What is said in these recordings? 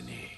destiny.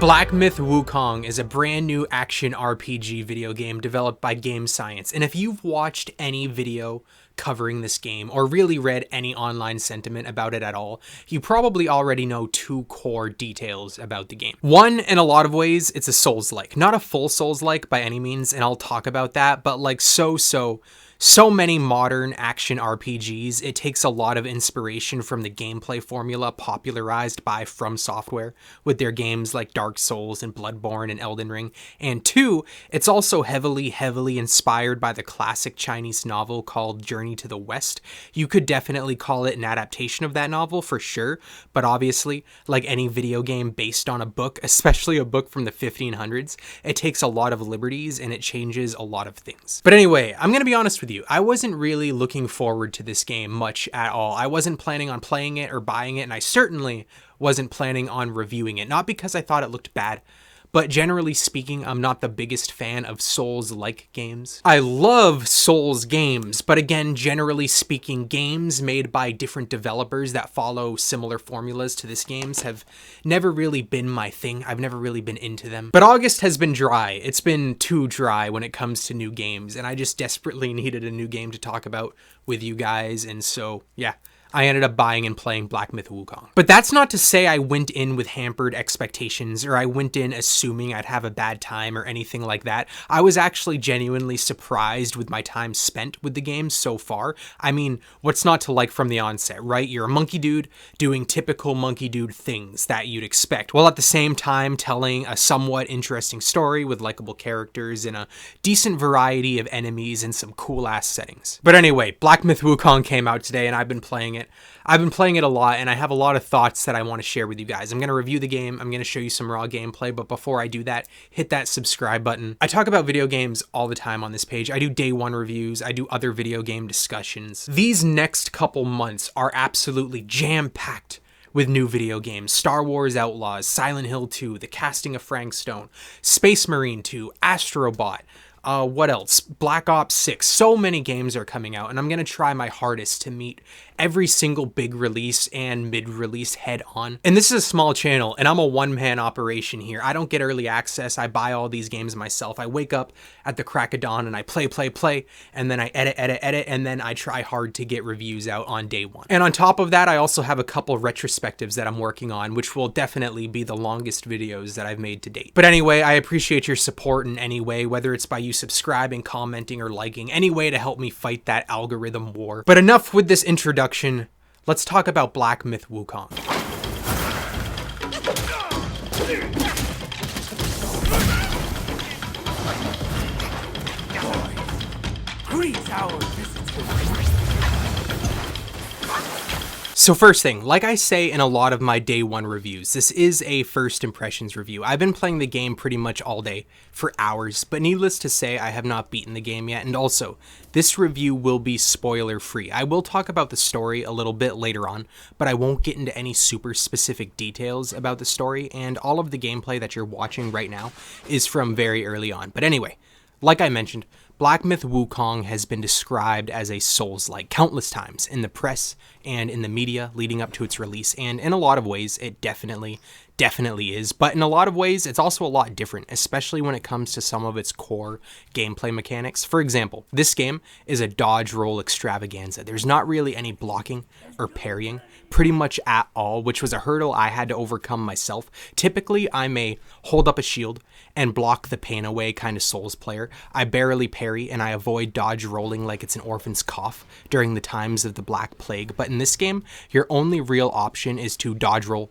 Black Myth Wukong is a brand new action RPG video game developed by Game Science, and if you've watched any video covering this game or really read any online sentiment about it at all, you probably already know two core details about the game. One, in a lot of ways, it's a Souls-like. Not a full Souls-like by any means, and I'll talk about that, but like so many modern action RPGs, it takes a lot of inspiration from the gameplay formula popularized by From Software with their games like Dark Souls and Bloodborne and Elden Ring. And two, it's also heavily inspired by the classic Chinese novel called Journey to the West. You could definitely call it an adaptation of that novel for sure, but obviously, like any video game based on a book, especially a book from the 1500s, it takes a lot of liberties and it changes a lot of things. But anyway, I'm gonna be honest with you. I wasn't really looking forward to this game much at all. I wasn't planning on playing it or buying it, and I certainly wasn't planning on reviewing it. Not because I thought it looked bad, but generally speaking, I'm not the biggest fan of Souls-like games. I love Souls games, but again, generally speaking, games made by different developers that follow similar formulas to this game's have never really been my thing. I've never really been into them. But August has been dry. It's been too dry when it comes to new games, and I just desperately needed a new game to talk about with you guys, and so, yeah. I ended up buying and playing Black Myth Wukong. But that's not to say I went in with hampered expectations or I went in assuming I'd have a bad time or anything like that. I was actually genuinely surprised with my time spent with the game so far. I mean, what's not to like from the onset, right? You're a monkey dude doing typical monkey dude things that you'd expect, while at the same time telling a somewhat interesting story with likable characters and a decent variety of enemies and some cool ass settings. But anyway, Black Myth Wukong came out today and I've been playing it. I've been playing it a lot and I have a lot of thoughts that I want to share with you guys. I'm going to review the game. I'm going to show you some raw gameplay, but before I do that, hit that subscribe button. I talk about video games all the time on this page. I do day one reviews. I do other video game discussions. These next couple months are absolutely jam-packed with new video games. Star Wars Outlaws, Silent Hill 2, The Casting of Frank Stone, Space Marine 2, Astrobot, what else? Black Ops 6. So many games are coming out, and I'm going to try my hardest to meet every single big release and mid-release head on. And this is a small channel, and I'm a one-man operation here. I don't get early access. I buy all these games myself. I wake up at the crack of dawn, and I play, and then I edit, and then I try hard to get reviews out on day one. And on top of that, I also have a couple retrospectives that I'm working on, which will definitely be the longest videos that I've made to date. But anyway, I appreciate your support in any way, whether it's by you subscribing, commenting, or liking, any way to help me fight that algorithm war. But enough with this introduction. Let's talk about Black Myth Wukong. So first thing, like I say in a lot of my day one reviews, this is a first impressions review. I've been playing the game pretty much all day for hours, but needless to say, I have not beaten the game yet. And also, this review will be spoiler free. I will talk about the story a little bit later on, but I won't get into any super specific details about the story, and all of the gameplay that you're watching right now is from very early on. But anyway, like I mentioned, Black Myth Wukong has been described as a Souls-like countless times in the press and in the media leading up to its release, and in a lot of ways it definitely is, but in a lot of ways it's also a lot different, especially when it comes to some of its core gameplay mechanics. For example, this game is a dodge roll extravaganza. There's not really any blocking or parrying pretty much at all, which was a hurdle I had to overcome myself. Typically, I'm a hold up a shield and block the pain away kind of Souls player. I barely parry and I avoid dodge rolling like it's an orphan's cough during the times of the Black Plague. But in this game, your only real option is to dodge roll,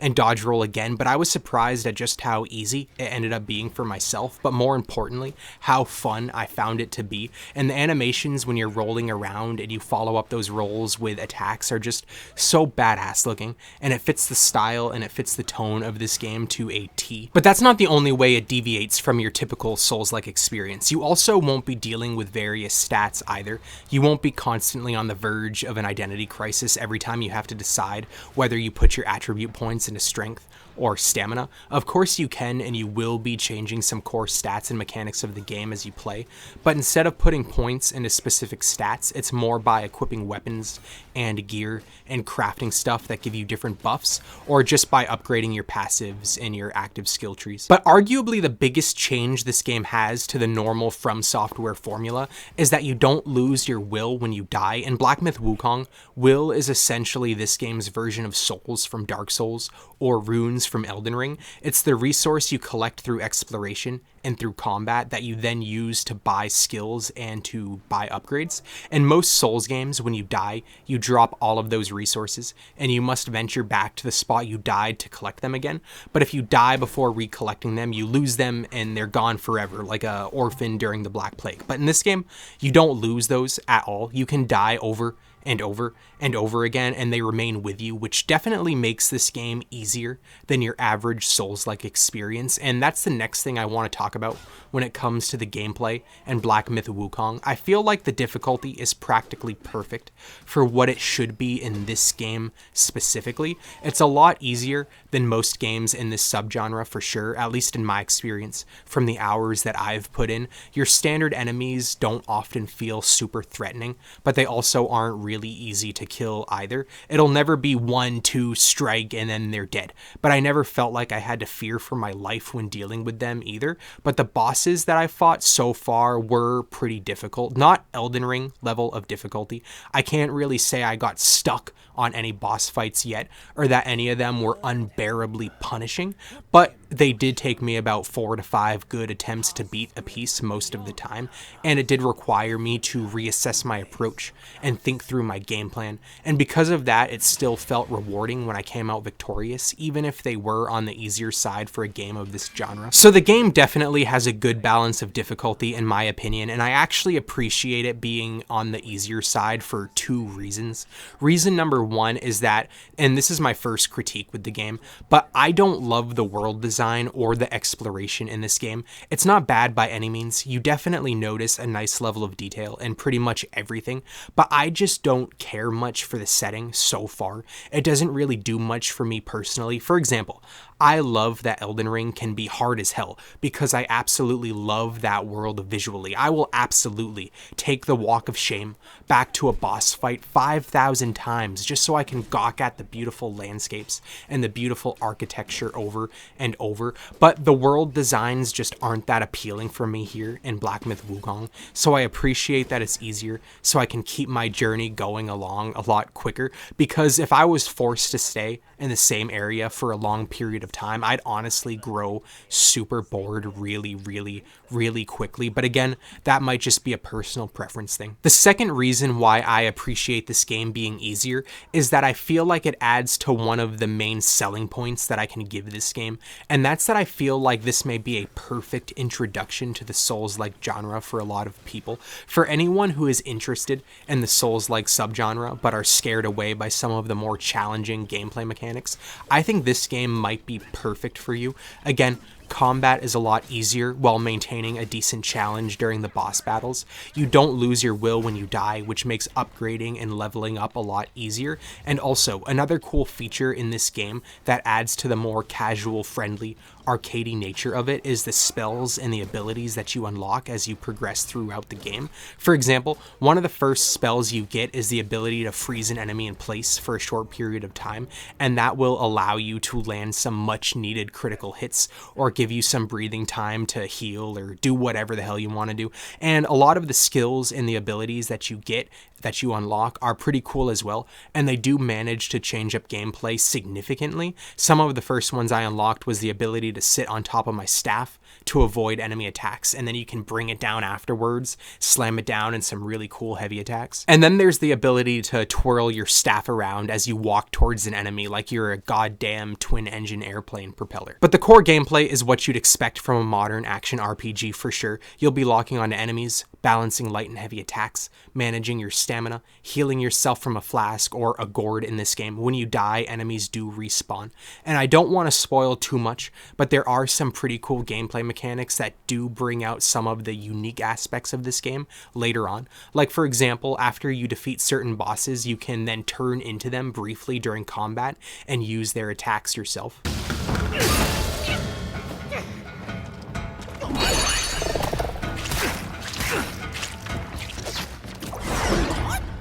and dodge roll again, but I was surprised at just how easy it ended up being for myself, but more importantly, how fun I found it to be. And the animations when you're rolling around and you follow up those rolls with attacks are just so badass looking, and it fits the style and it fits the tone of this game to a T. But that's not the only way it deviates from your typical Souls-like experience. You also won't be dealing with various stats either. You won't be constantly on the verge of an identity crisis every time you have to decide whether you put your attribute points into strength or stamina. Of course you can and you will be changing some core stats and mechanics of the game as you play, but instead of putting points into specific stats, it's more by equipping weapons and gear and crafting stuff that give you different buffs, or just by upgrading your passives and your active skill trees. But arguably the biggest change this game has to the normal From Software formula is that you don't lose your will when you die. In Black Myth Wukong, will is essentially this game's version of souls from Dark Souls or runes from Elden Ring. It's the resource you collect through exploration and through combat that you then use to buy skills and to buy upgrades. In most Souls games, when you die, you drop all of those resources and you must venture back to the spot you died to collect them again. But if you die before recollecting them, you lose them and they're gone forever, like a orphan during the Black Plague. But in this game, you don't lose those at all. You can die over and over and over again, and they remain with you, which definitely makes this game easier than your average Souls-like experience. And that's the next thing I want to talk about when it comes to the gameplay and Black Myth Wukong. I feel like the difficulty is practically perfect for what it should be in this game specifically. It's a lot easier than most games in this subgenre for sure, at least in my experience from the hours that I've put in. Your standard enemies don't often feel super threatening, but they also aren't really easy to kill either. It'll never be 1-2 strike and then they're dead, but I never felt like I had to fear for my life when dealing with them either. But the bosses that I fought so far were pretty difficult, not Elden Ring level of difficulty. I can't really say I got stuck on any boss fights yet, or that any of them were unbearably punishing, but they did take me about 4 to 5 good attempts to beat a piece most of the time, and it did require me to reassess my approach and think through my game plan, and because of that, it still felt rewarding when I came out victorious, even if they were on the easier side for a game of this genre. So the game definitely has a good balance of difficulty in my opinion, and I actually appreciate it being on the easier side for 2 reasons. Reason number 1 is that, and this is my first critique with the game, but I don't love the world design or the exploration in this game. It's not bad by any means. You definitely notice a nice level of detail in pretty much everything, but I just don't care much for the setting so far. It doesn't really do much for me personally. For example, I love that Elden Ring can be hard as hell because I absolutely love that world visually. I will absolutely take the Walk of Shame back to a boss fight 5,000 times just so I can gawk at the beautiful landscapes and the beautiful architecture over and over. But the world designs just aren't that appealing for me here in Black Myth Wukong, so I appreciate that it's easier so I can keep my journey going along a lot quicker, because if I was forced to stay in the same area for a long period of time, I'd honestly grow super bored really quickly. But again, that might just be a personal preference thing. The second reason why I appreciate this game being easier is that I feel like it adds to one of the main selling points that I can give this game, and that's that I feel like this may be a perfect introduction to the Souls-like genre for a lot of people. For anyone who is interested in the Souls-like subgenre but are scared away by some of the more challenging gameplay mechanics, I think this game might be perfect for you. Again, combat is a lot easier while maintaining a decent challenge during the boss battles. You don't lose your will when you die, which makes upgrading and leveling up a lot easier. And also, another cool feature in this game that adds to the more casual, friendly, arcadey nature of it is the spells and the abilities that you unlock as you progress throughout the game. For example, one of the first spells you get is the ability to freeze an enemy in place for a short period of time, and that will allow you to land some much needed critical hits or give you some breathing time to heal or do whatever the hell you want to do. And a lot of the skills and the abilities that you get, that you unlock, are pretty cool as well, and they do manage to change up gameplay significantly. Some of the first ones I unlocked was the ability to sit on top of my staff to avoid enemy attacks, and then you can bring it down afterwards, slam it down in some really cool heavy attacks. And then there's the ability to twirl your staff around as you walk towards an enemy like you're a goddamn twin-engine airplane propeller. But the core gameplay is what you'd expect from a modern action RPG for sure. You'll be locking onto enemies, balancing light and heavy attacks, managing your stamina, healing yourself from a flask or a gourd in this game. When you die, enemies do respawn. And I don't want to spoil too much, but there are some pretty cool gameplay mechanics that do bring out some of the unique aspects of this game later on. Like, for example, after you defeat certain bosses, you can then turn into them briefly during combat and use their attacks yourself.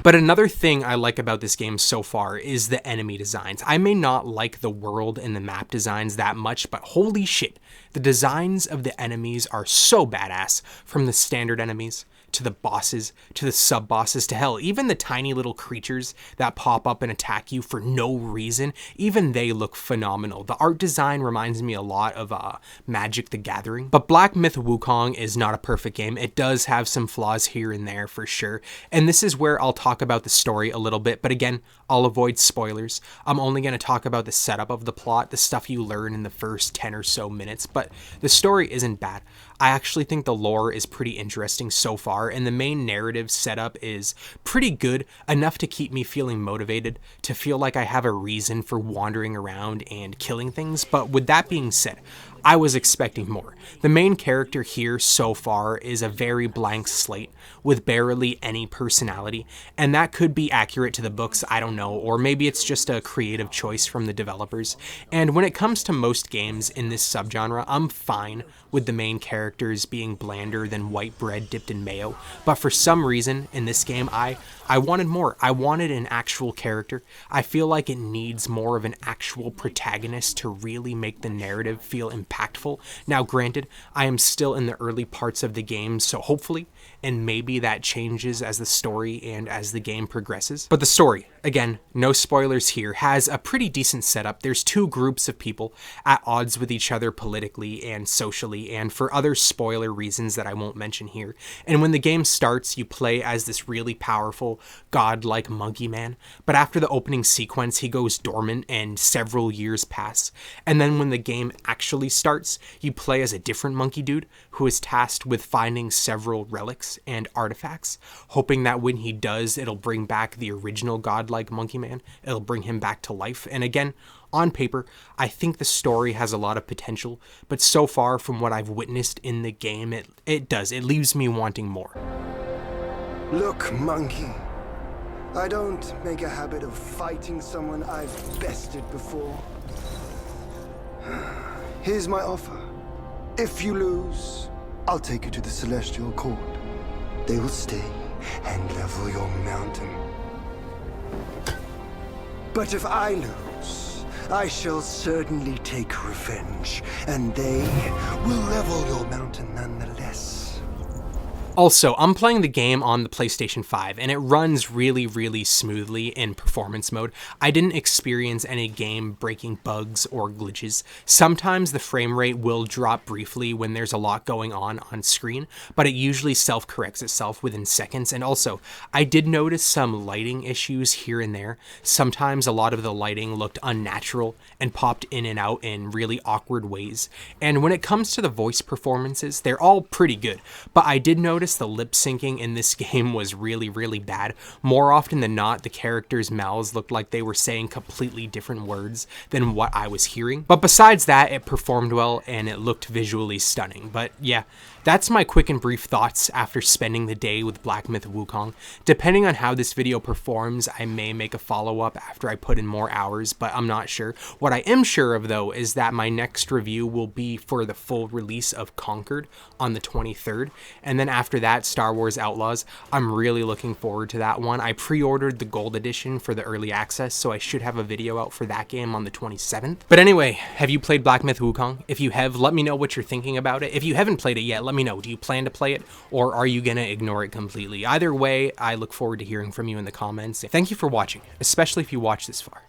But another thing I like about this game so far is the enemy designs. I may not like the world and the map designs that much, but holy shit, the designs of the enemies are so badass, from the standard enemies to the bosses, to the sub-bosses, to hell, even the tiny little creatures that pop up and attack you for no reason, even they look phenomenal. The art design reminds me a lot of Magic the Gathering. But Black Myth Wukong is not a perfect game. It does have some flaws here and there for sure, and this is where I'll talk about the story a little bit, but again, I'll avoid spoilers. I'm only going to talk about the setup of the plot, the stuff you learn in the first 10 or so minutes, but the story isn't bad. I actually think the lore is pretty interesting so far, and the main narrative setup is pretty good, enough to keep me feeling motivated, to feel like I have a reason for wandering around and killing things. But with that being said, I was expecting more. The main character here so far is a very blank slate with barely any personality, and that could be accurate to the books, I don't know, or maybe it's just a creative choice from the developers. And when it comes to most games in this subgenre, I'm fine with the main characters being blander than white bread dipped in mayo, but for some reason in this game I wanted more. I wanted an actual character. I feel like it needs more of an actual protagonist to really make the narrative feel impactful. Now granted, I am still in the early parts of the game, so hopefully, and maybe that changes as the story and as the game progresses. But the story, again, no spoilers here, has a pretty decent setup. There's two groups of people at odds with each other politically and socially, and for other spoiler reasons that I won't mention here. And when the game starts, you play as this really powerful, godlike monkey man, but after the opening sequence, he goes dormant and several years pass. And then when the game actually starts, you play as a different monkey dude who is tasked with finding several relics and artifacts, hoping that when he does, it'll bring back the original godlike monkey man. It'll bring him back to life. And again, on paper, I think the story has a lot of potential, but so far from what I've witnessed in the game, it leaves me wanting more. Look, monkey, I don't make a habit of fighting someone I've bested before. Here's my offer. If you lose, I'll take you to the Celestial Court. They will stay and level your mountain. But if I lose, I shall certainly take revenge, and they will level your mountain nonetheless. Also, I'm playing the game on the PlayStation 5, and it runs really, really smoothly in performance mode. I didn't experience any game-breaking bugs or glitches. Sometimes the frame rate will drop briefly when there's a lot going on screen, but it usually self-corrects itself within seconds. And also, I did notice some lighting issues here and there. Sometimes a lot of the lighting looked unnatural and popped in and out in really awkward ways. And when it comes to the voice performances, they're all pretty good, but I did notice the lip syncing in this game was really, really bad. More often than not, the characters' mouths looked like they were saying completely different words than what I was hearing. But besides that, it performed well and it looked visually stunning. But yeah, that's my quick and brief thoughts after spending the day with Black Myth Wukong. Depending on how this video performs, I may make a follow-up after I put in more hours, but I'm not sure. What I am sure of, though, is that my next review will be for the full release of Conquered on the 23rd, and then after that, Star Wars Outlaws. I'm really looking forward to that one. I pre-ordered the Gold Edition for the early access, so I should have a video out for that game on the 27th. But anyway, have you played Black Myth Wukong? If you have, let me know what you're thinking about it. If you haven't played it yet, let me know. Do you plan to play it, or are you gonna ignore it completely? Either way, I look forward to hearing from you in the comments. Thank you for watching, especially if you watched this far.